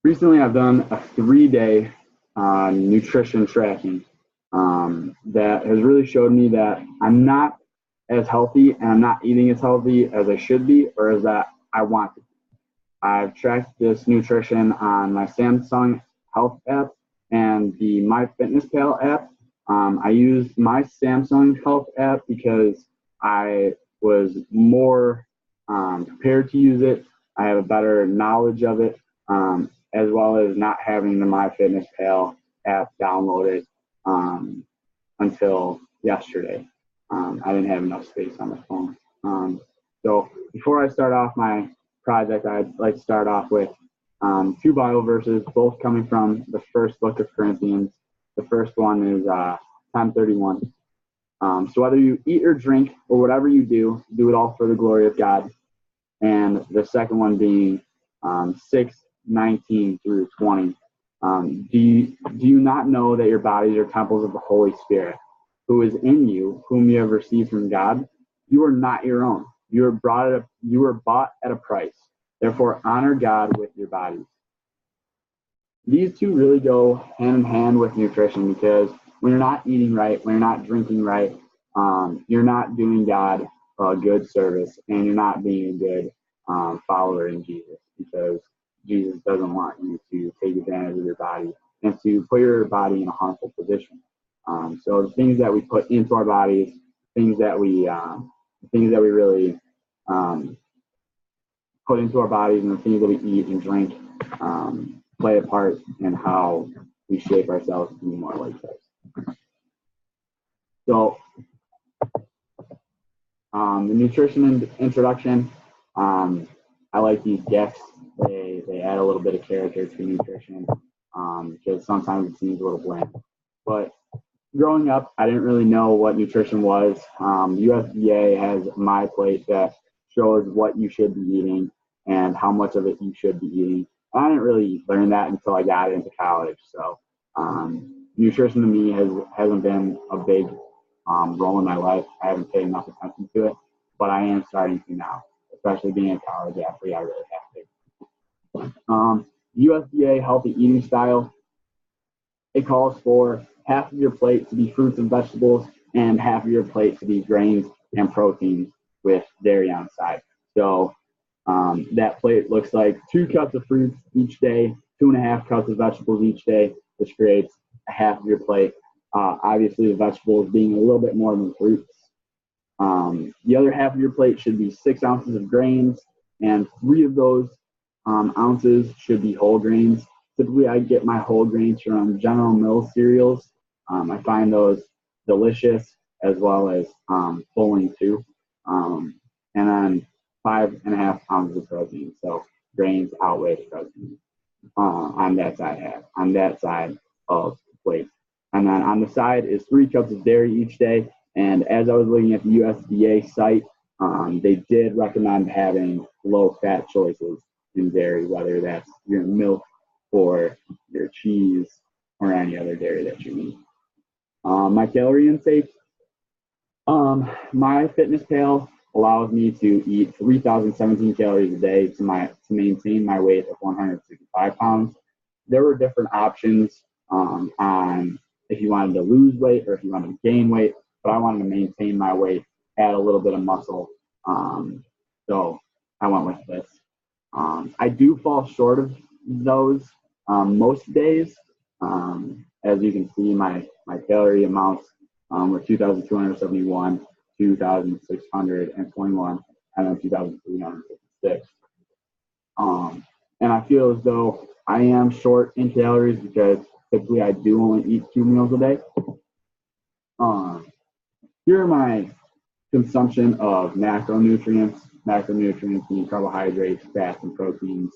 Recently, I've done a 3-day nutrition tracking that has really showed me that I'm not as healthy and I'm not eating as healthy as I should be or as that I want to be. I've tracked this nutrition on my Samsung Health app and the MyFitnessPal app. I used my Samsung Health app because I was more prepared to use it. I have a better knowledge of it, as well as not having the MyFitnessPal app downloaded until yesterday. I didn't have enough space on the phone. So before I start off my project, I'd like to start off with two Bible verses, both coming from the first book of Corinthians. The first one is 10:31. So whether you eat or drink or whatever you do, do it all for the glory of God. And the second one being 6:19 through 20. Do you not know that your bodies are temples of the Holy Spirit, who is in you, whom you have received from God? You are not your own. You were bought at a price. Therefore, honor God with your bodies. These two really go hand in hand with nutrition, because when you're not eating right, when you're not drinking right, you're not doing God a good service, and you're not being a good follower in Jesus, because Jesus doesn't want you to take advantage of your body and to put your body in a harmful position. So the things that we put into our bodies, things that we really put into our bodies, and the things that we eat and drink play a part in how we shape ourselves to be more like Christ. So the nutrition introduction, I like these gifts. They add a little bit of character to nutrition, because sometimes it seems a little bland. But growing up, I didn't really know what nutrition was. USDA has My Plate that shows what you should be eating and how much of it you should be eating. I didn't really learn that until I got into college. So nutrition to me hasn't been a big role in my life. I haven't paid enough attention to it, but I am starting to now, especially being a college athlete. I really have to. USDA healthy eating style, it calls for half of your plate to be fruits and vegetables and half of your plate to be grains and proteins with dairy on the side. So that plate looks like 2 cups of fruits each day, 2.5 cups of vegetables each day, which creates a half of your plate. Obviously, the vegetables being a little bit more than fruits. The other half of your plate should be 6 ounces of grains, and 3 of those ounces should be whole grains. Typically, I get my whole grains from General Mills cereals. I find those delicious, as well as filling too. And then 5.5 ounces of protein. So grains outweigh the protein on that side of the plate. And then on the side is 3 cups of dairy each day. And as I was looking at the USDA site, they did recommend having low-fat choices in dairy, whether that's your milk or your cheese or any other dairy that you eat. My calorie intake, MyFitnessPal allows me to eat 3,017 calories a day to maintain my weight of 165 pounds. There were different options on if you wanted to lose weight or if you wanted to gain weight, but I wanted to maintain my weight, add a little bit of muscle. So I went with this. I do fall short of those most days. As you can see, my calorie amounts were 2,271, 2,621, and then 2,356. And I feel as though I am short in calories because typically I do only eat 2 meals a day. Here are my consumption of macronutrients. Macronutrients mean carbohydrates, fats, and proteins.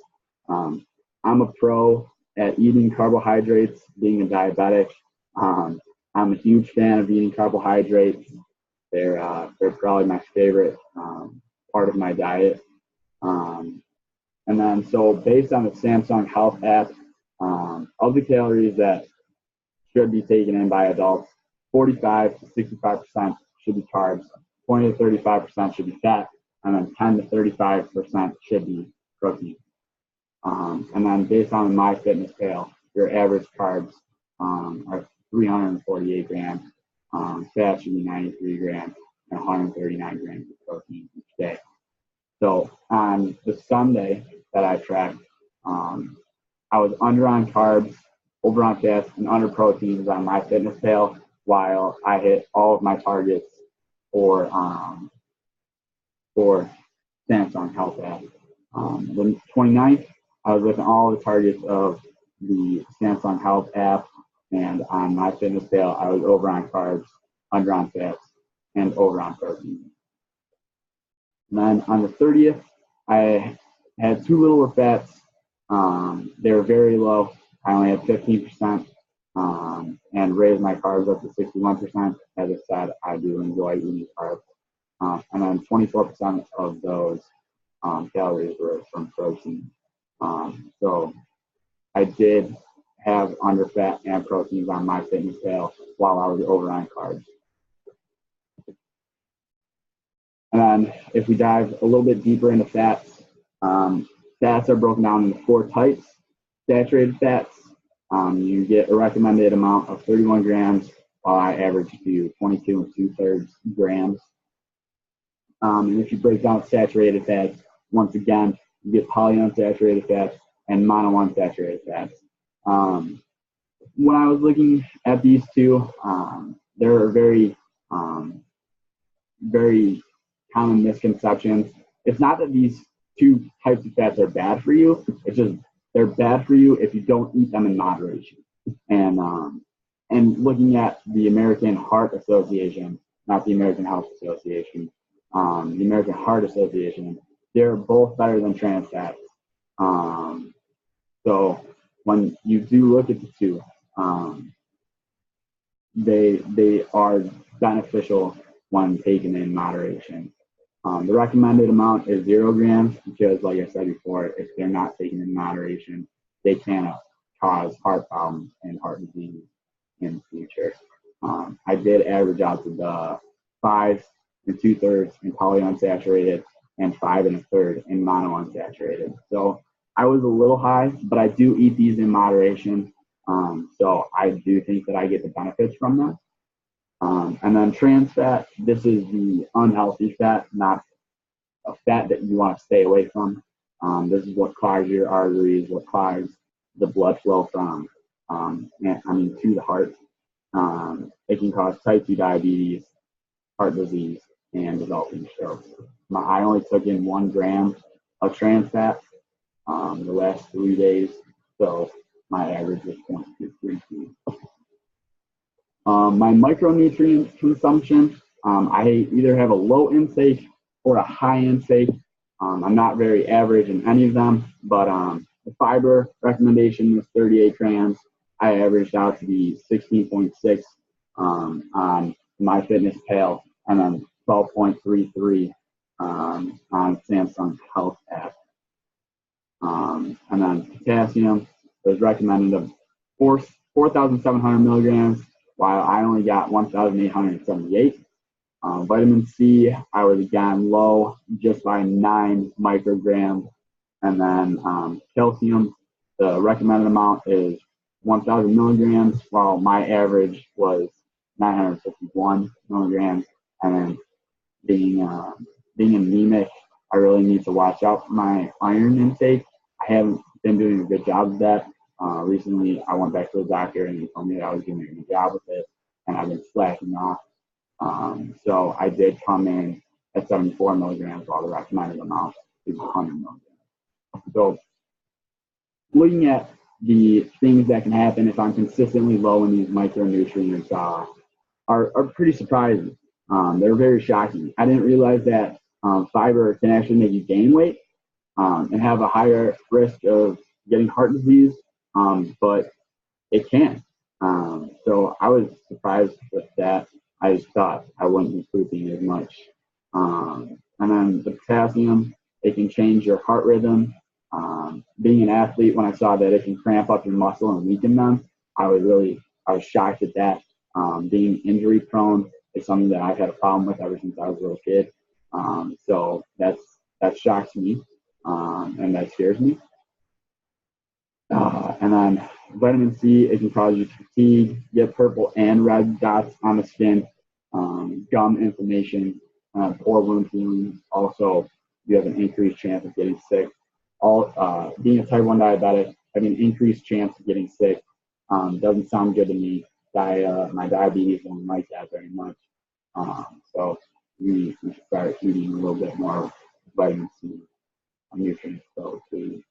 I'm a pro at eating carbohydrates, being a diabetic. I'm a huge fan of eating carbohydrates. They're probably my favorite part of my diet. And then so based on the Samsung Health app, of the calories that should be taken in by adults, 45 to 65% should be carbs, 20 to 35% should be fat, and then 10 to 35% should be protein. And then based on MyFitnessPal, your average carbs are 348 grams, fat should be 93 grams, and 139 grams of protein each day. So on the Sunday that I tracked, I was under on carbs, over on fats, and under proteins on MyFitnessPal, while I hit all of my targets for Samsung Health app. The 29th, I was within all the targets of the Samsung Health app, and on MyFitnessPal, I was over on carbs, under on fats, and over on protein. And then on the 30th, I had too little of fats. They were very low. I only had 15%, and raised my carbs up to 61%. As I said, I do enjoy eating carbs. And then 24% of those calories were from protein. So I did have under fat and proteins on MyFitnessPal while I was over on carbs. And then if we dive a little bit deeper into fats, fats are broken down into 4 types. Saturated fats, you get a recommended amount of 31 grams, while I average to 22 2/3 grams. And if you break down saturated fats, once again, you get polyunsaturated fats and monounsaturated fats. When I was looking at these two, there are very common misconceptions. It's not that these two types of fats are bad for you. It's just they're bad for you if you don't eat them in moderation. And looking at the American Heart Association, not the American Health Association, the American Heart Association, they're both better than trans fats. So when you do look at the two, they are beneficial when taken in moderation. The recommended amount is 0 grams because, like I said before, if they're not taken in moderation, they can cause heart problems and heart disease in the future. I did average out to the 5 2/3 in polyunsaturated and 5 1/3 in monounsaturated. So I was a little high, but I do eat these in moderation. So I do think that I get the benefits from them. And then trans fat, this is the unhealthy fat, not a fat that you want to stay away from. This is what clogs your arteries, what clogs the blood flow from, to the heart. It can cause type 2 diabetes, heart disease, and developing strokes. I only took in 1 gram of trans fat the last 3 days, so my average was 0.23. My micronutrient consumption, I either have a low intake or a high intake. I'm not very average in any of them, but the fiber recommendation was 38 grams. I averaged out to be 16.6 on MyFitnessPal, and then 12.33 on Samsung Health app. And then potassium was recommended of 4,700 milligrams, while I only got 1,878. Vitamin C, I was again low just by 9 micrograms. And then calcium, the recommended amount is 1,000 milligrams, while my average was 951 milligrams. And then being anemic, I really need to watch out for my iron intake. I haven't been doing a good job of that. Recently, I went back to the doctor and he told me that I was doing a good job with it, and I've been slacking off. So I did come in at 74 milligrams, while the recommended amount is 100 milligrams. So looking at the things that can happen if I'm consistently low in these micronutrients are pretty surprising. They're very shocking. I didn't realize that fiber can actually make you gain weight and have a higher risk of getting heart disease, but it can. So I was surprised with that. I just thought I wouldn't be pooping as much. And then the potassium, it can change your heart rhythm. Being an athlete, when I saw that it can cramp up your muscle and weaken them, I was shocked at that. Being injury prone is something that I've had a problem with ever since I was a little kid. So that shocks me, and that scares me. And then vitamin C, it can cause you fatigue, get purple and red dots on the skin, gum inflammation, poor wound healing. Also, you have an increased chance of getting sick. Being a type 1 diabetic, having an increased chance of getting sick doesn't sound good to me. My diabetes won't like that very much. So we should start eating a little bit more vitamin C nutrients. So food.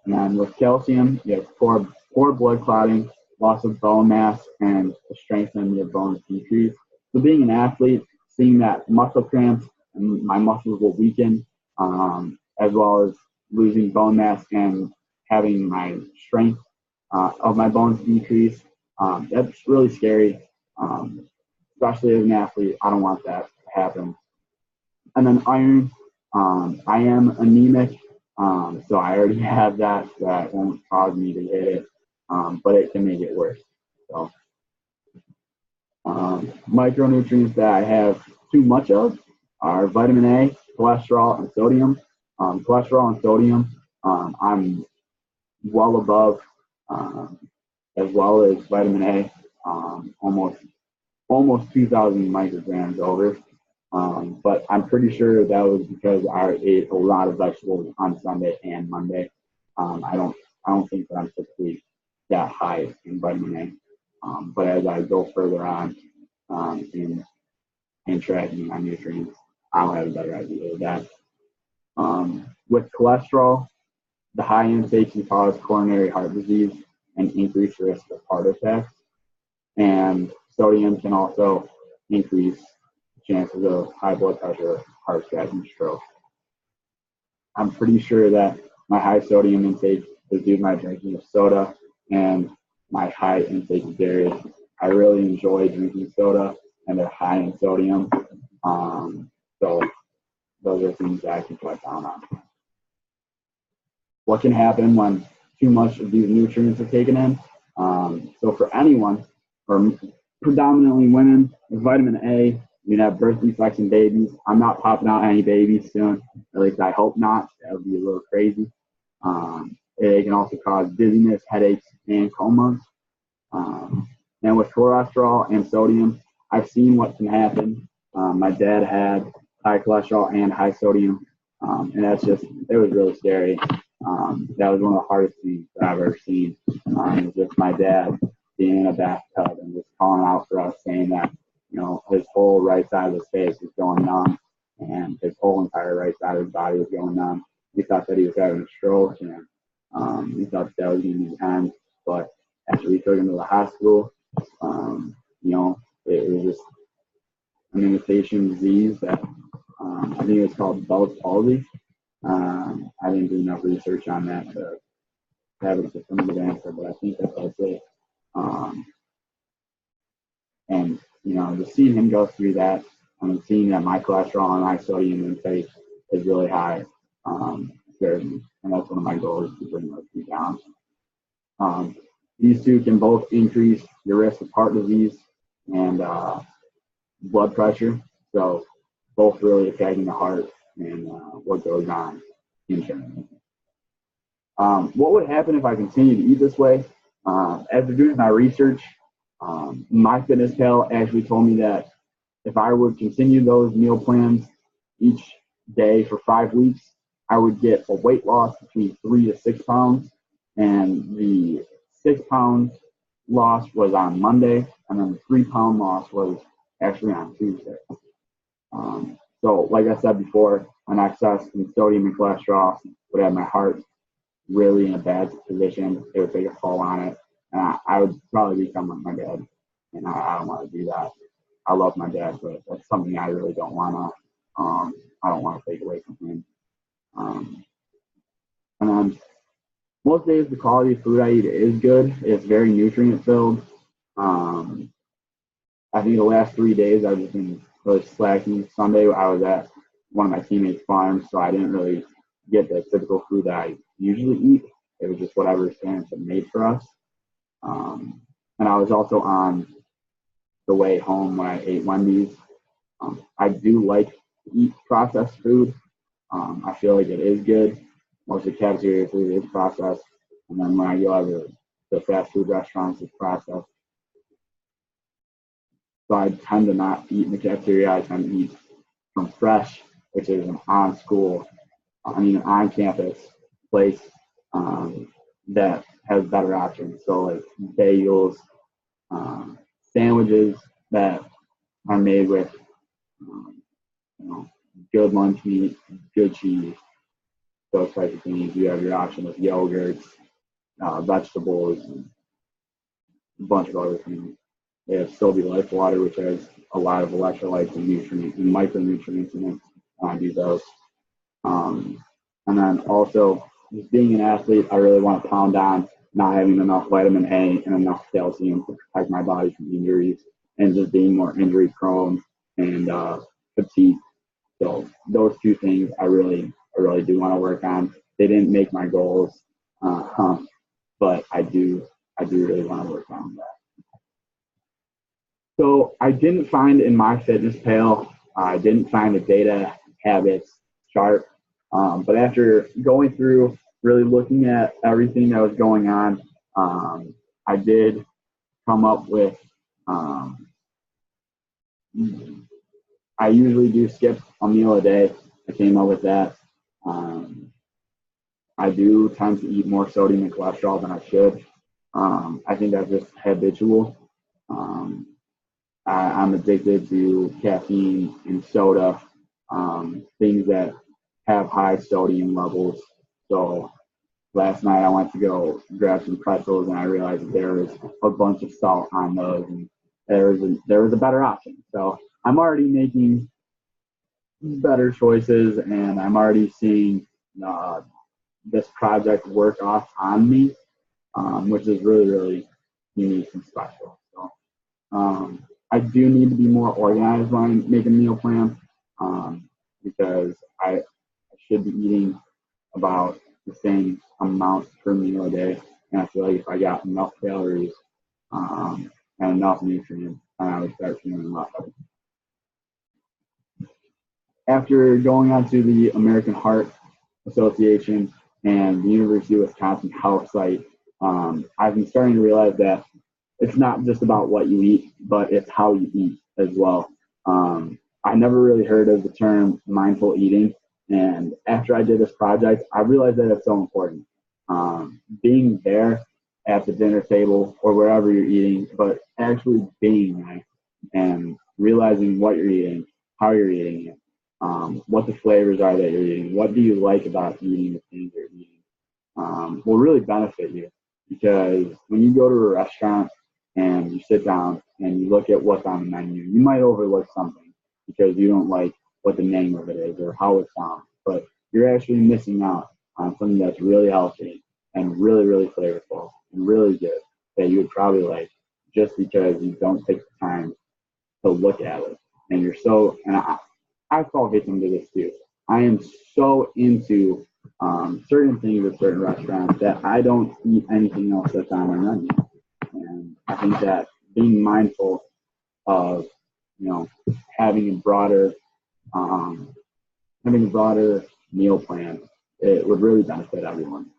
And then with calcium, you have poor blood clotting, loss of bone mass, and the strength in your bones decrease. So being an athlete, seeing that muscle cramps and my muscles will weaken, as well as losing bone mass and having my strength of my bones decrease, that's really scary. Especially as an athlete, I don't want that to happen. And then iron, I am anemic, so I already have that. That won't cause me to get it, but it can make it worse. So, micronutrients that I have too much of are vitamin A, cholesterol, and sodium. Cholesterol and sodium, I'm well above, as well as vitamin A, almost 2,000 micrograms over. But I'm pretty sure that was because I ate a lot of vegetables on Sunday and Monday. I don't think that I'm typically that high in vitamin A. But as I go further on in tracking my nutrients, I'll have a better idea of that. With cholesterol, the high intake can cause coronary heart disease and increased risk of heart attacks. And sodium can also increase chances of high blood pressure, heart attack, and stroke. I'm pretty sure that my high sodium intake is due to my drinking of soda and my high intake of dairy. I really enjoy drinking soda, and they're high in sodium. So those are things that I can cut down on. What can happen when too much of these nutrients are taken in? So for anyone, or predominantly women, with vitamin A, you can have birth defects in babies. I'm not popping out any babies soon. At least I hope not. That would be a little crazy. It can also cause dizziness, headaches, and comas. And with cholesterol and sodium, I've seen what can happen. My dad had high cholesterol and high sodium, and it was really scary. That was one of the hardest things that I've ever seen. It was just my dad being in a bathtub and just calling out for us, saying that, his whole right side of his face was going numb, and his whole entire right side of his body was going numb. We thought that he was having a stroke, and we thought that was going to be the end. But after we took him to the hospital, it was just an imitation disease that I think it was called Bell's palsy. I didn't do enough research on that to have a definitive answer, but I think that's it. And just seeing him go through that, seeing that my cholesterol and my sodium intake is really high, scares me. And that's one of my goals, to bring those two down. These two can both increase your risk of heart disease and blood pressure. So both really affecting the heart and what goes on in general. What would happen if I continued to eat this way? After doing my research, MyFitnessPal actually told me that if I would continue those meal plans each day for 5 weeks, I would get a weight loss between 3 to 6 pounds. And the 6 pound loss was on Monday, and then the 3 pound loss was actually on Tuesday. So like I said before, an excess in sodium and cholesterol would have my heart really in a bad position. It would take a toll on it. And I would probably become like my dad. And I don't want to do that. I love my dad, but that's something I really don't want to, I don't want to take away from him. And then most days the quality of food I eat is good. It's very nutrient filled. I think the last 3 days I've just been really slacking. Sunday I was at one of my teammates' farms, so I didn't really get the typical food that I usually eat. It was just whatever parents had made for us. And I was also on the way home when I ate Wendy's. I do like to eat processed food. I feel like it is good. Most of the cafeteria food is processed. And then when I go out to the fast food restaurants is processed. So I tend to not eat in the cafeteria. I tend to eat from Fresh, which is an on campus place that has better options. So like bagels, sandwiches that are made with good lunch meat, good cheese, those types of things. You have your option with yogurts, vegetables, and a bunch of other things. They have Sobe Life Water, which has a lot of electrolytes and nutrients and micronutrients in it. I do those. And then also, just being an athlete, I really want to pound on not having enough vitamin A and enough calcium to protect my body from injuries and just being more injury prone and fatigue. So those two things I really do want to work on. They didn't make my goals, but I do really want to work on that. So I didn't find in MyFitnessPal, I didn't find a data habits chart. But after going through, really looking at everything that was going on, I did come up with, I usually do skip a meal a day. I came up with that. I do tend to eat more sodium and cholesterol than I should. I think that's just habitual. I'm addicted to caffeine and soda, things that have high sodium levels. So last night I went to go grab some pretzels and I realized that there was a bunch of salt on those and there was a better option. So I'm already making better choices and I'm already seeing this project work off on me, which is really, really unique and special. So I do need to be more organized when I'm making a meal plan because I should be eating about the same amount per meal a day. And I feel like if I got enough calories and enough nutrients, I would start feeling a lot better. After going on to the American Heart Association and the University of Wisconsin Health site, I've been starting to realize that it's not just about what you eat, but it's how you eat as well. I never really heard of the term mindful eating. And after I did this project, I realized that it's so important. Being there at the dinner table or wherever you're eating, but actually being there and realizing what you're eating, how you're eating it, what the flavors are that you're eating, what do you like about eating the things you're eating, will really benefit you. Because when you go to a restaurant and you sit down and you look at what's on the menu, you might overlook something because you don't like what the name of it is or how it sounds, but you're actually missing out on something that's really healthy and really, really flavorful and really good that you would probably like just because you don't take the time to look at it. And you're so, and I fall victim to this too. I am so into certain things at certain restaurants that I don't eat anything else that's on their menu. And I think that being mindful of, having a broader meal plan, it would really benefit everyone.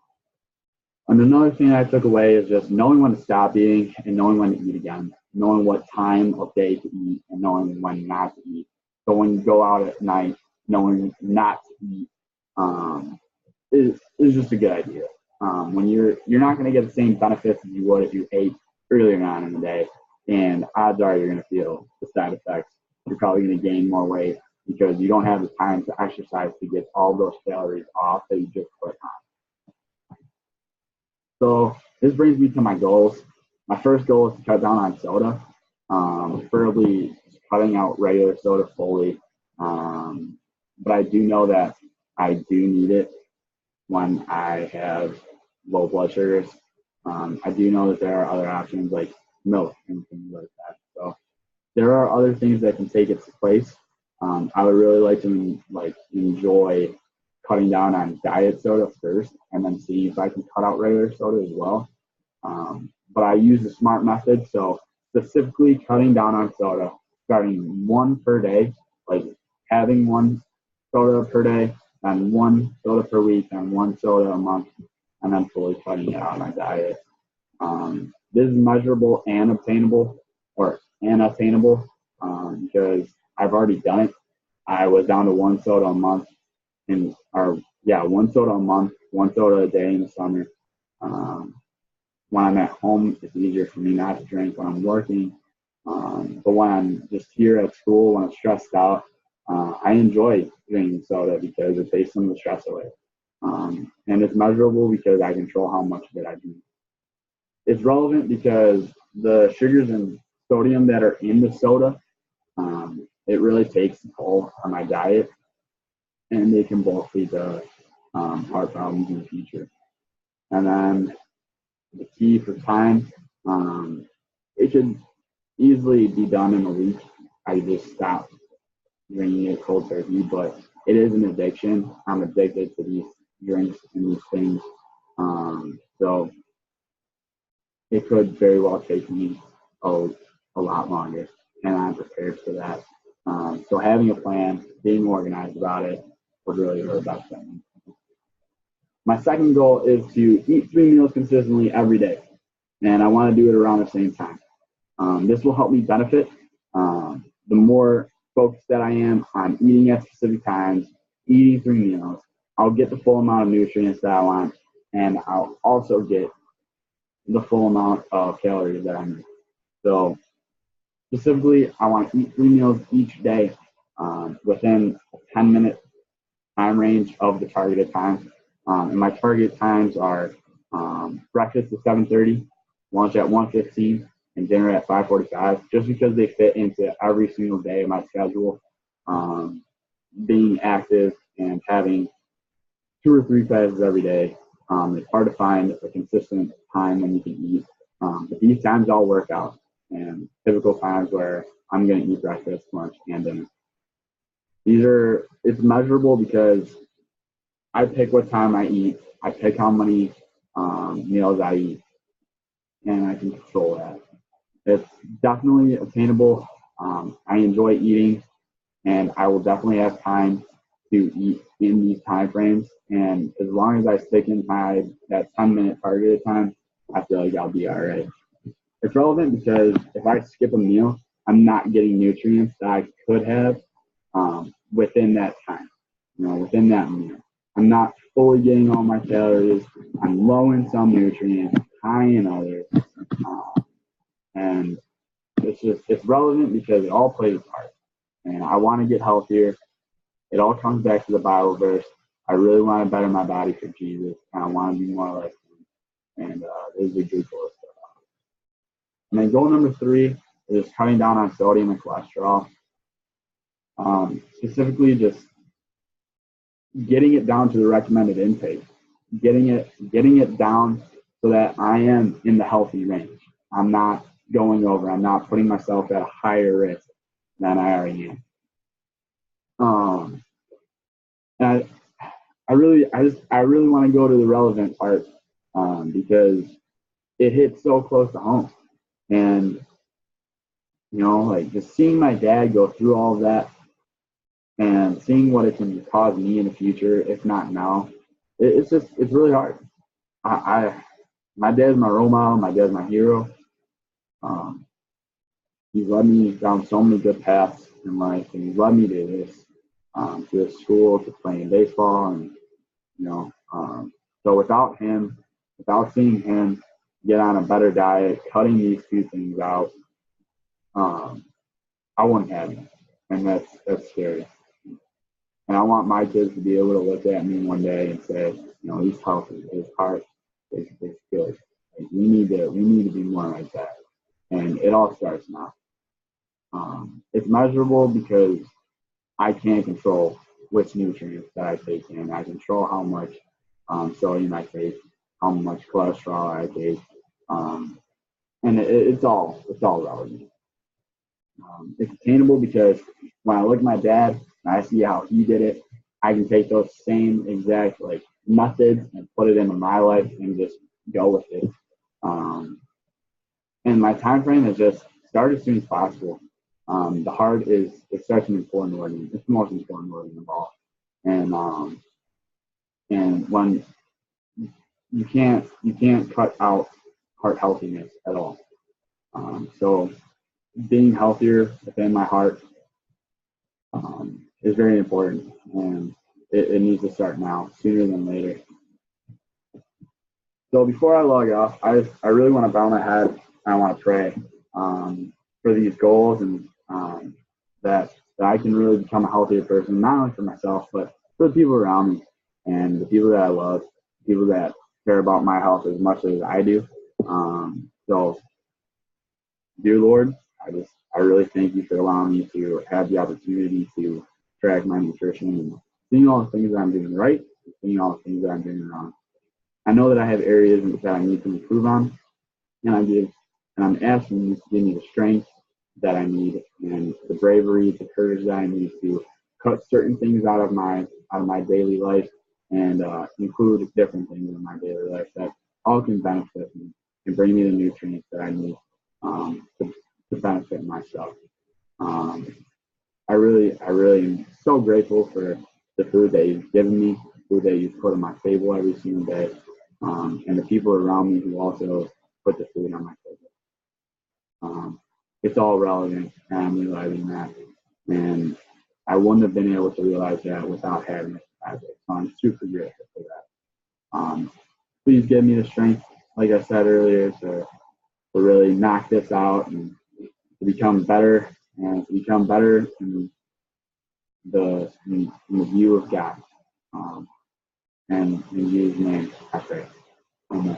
And another thing I took away is just knowing when to stop eating and knowing when to eat again, knowing what time of day to eat and knowing when not to eat. So when you go out at night, knowing not to eat is just a good idea. When you're not going to get the same benefits as you would if you ate earlier on in the day, and odds are you're going to feel the side effects. You're probably going to gain more weight because you don't have the time to exercise to get all those calories off that you just put on. So this brings me to my goals. My first goal is to cut down on soda, preferably cutting out regular soda fully. But I do know that I do need it when I have low blood sugars. I do know that there are other options like milk and things like that. So there are other things that can take its place. I would really like to enjoy cutting down on diet soda first and then see if I can cut out regular soda as well. But I use the SMART method. So specifically cutting down on soda, starting one per day, like having one soda per day, and one soda per week, and one soda a month, and then fully cutting it out of my diet. This is measurable and obtainable, because I've already done it. I was down to one soda a month, one soda a month, one soda a day in the summer. When I'm at home, it's easier for me not to drink when I'm working. But when I'm just here at school, when I'm stressed out, I enjoy drinking soda because it takes some of the stress away. And it's measurable because I control how much of it I drink. It's relevant because the sugars and sodium that are in the soda, it really takes a toll on my diet, and they can both lead to heart problems in the future. And then the key for time, it could easily be done in a week. I just stop drinking it cold turkey, but it is an addiction. I'm addicted to these drinks and these things. So it could very well take me a lot longer, and I'm prepared for that. So having a plan, being organized about it, would really hurt that thing. My second goal is to eat 3 meals consistently every day, and I want to do it around the same time. This will help me benefit. The more focused that I am on eating at specific times, eating 3 meals, I'll get the full amount of nutrients that I want, and I'll also get the full amount of calories that I need. So specifically, I want to eat 3 meals each day within a 10-minute time range of the targeted time. And my target times are breakfast at 7:30, lunch at 1:15, and dinner at 5:45, just because they fit into every single day of my schedule. Being active and having 2 or 3 classes every day, it's hard to find a consistent time when you can eat. But these times all work out, and typical times where I'm going to eat breakfast, lunch, and dinner. It's measurable because I pick what time I eat. I pick how many meals I eat, and I can control that. It's definitely attainable. I enjoy eating, and I will definitely have time to eat in these time frames. And as long as I stick in that 10-minute targeted time, I feel like I'll be all right. It's relevant because if I skip a meal, I'm not getting nutrients that I could have within that time, within that meal. I'm not fully getting all my calories. I'm low in some nutrients, high in others. And it's relevant because it all plays a part. And I want to get healthier. It all comes back to the Bible verse. I really want to better my body for Jesus, and I want to be more like him. And this is a good goal. And then goal number 3 is cutting down on sodium and cholesterol. Specifically, just getting it down to the recommended intake, getting it down so that I am in the healthy range. I'm not going over. I'm not putting myself at a higher risk than I already am. And I really want to go to the relevant part because it hits so close to home. And like just seeing my dad go through all of that and seeing what it can cause me in the future, if not now, it's really hard. My dad's my role model. My dad's my hero. He's led me down so many good paths in life, and he's led me to this school, to playing baseball, and so without him, without seeing him get on a better diet, cutting these 2 things out, I wouldn't have him, and that's scary. And I want my kids to be able to look at me one day and say, he's healthy, his heart is good. Like, we need to be more like that, and it all starts now. It's measurable because I can't control which nutrients that I take in. I control how much sodium I take, how much cholesterol I take, and it's all relevant. It's attainable because when I look at my dad and I see how he did it, I can take those same exact methods and put it into my life and just go with it. And my time frame is just start as soon as possible. The heart is such an important organ. It's the most important organ of all. And when you can't cut out heart healthiness at all. So being healthier within my heart is very important, and it needs to start now, sooner than later. So before I log off, I really want to bow my head and I want to pray for these goals, and that I can really become a healthier person, not only for myself, but for the people around me and the people that I love, people that care about my health as much as I do. So, dear Lord, I really thank you for allowing me to have the opportunity to track my nutrition and seeing all the things that I'm doing right, and seeing all the things that I'm doing wrong. I know that I have areas that I need to improve on, and I'm asking you to give me the strength that I need and the bravery, the courage that I need to cut certain things out of my daily life and include different things in my daily life that all can benefit me and bring me the nutrients that I need to benefit myself. I really am so grateful for the food that you've given me, food that you've put on my table every single day, and the people around me who also put the food on my table. It's all relevant, and I'm realizing that. And I wouldn't have been able to realize that without having it as it. So I'm super grateful for that. Please give me the strength, like I said earlier, to really knock this out and to become better, and to become better in the view of God. And in Jesus' name, I pray. Amen.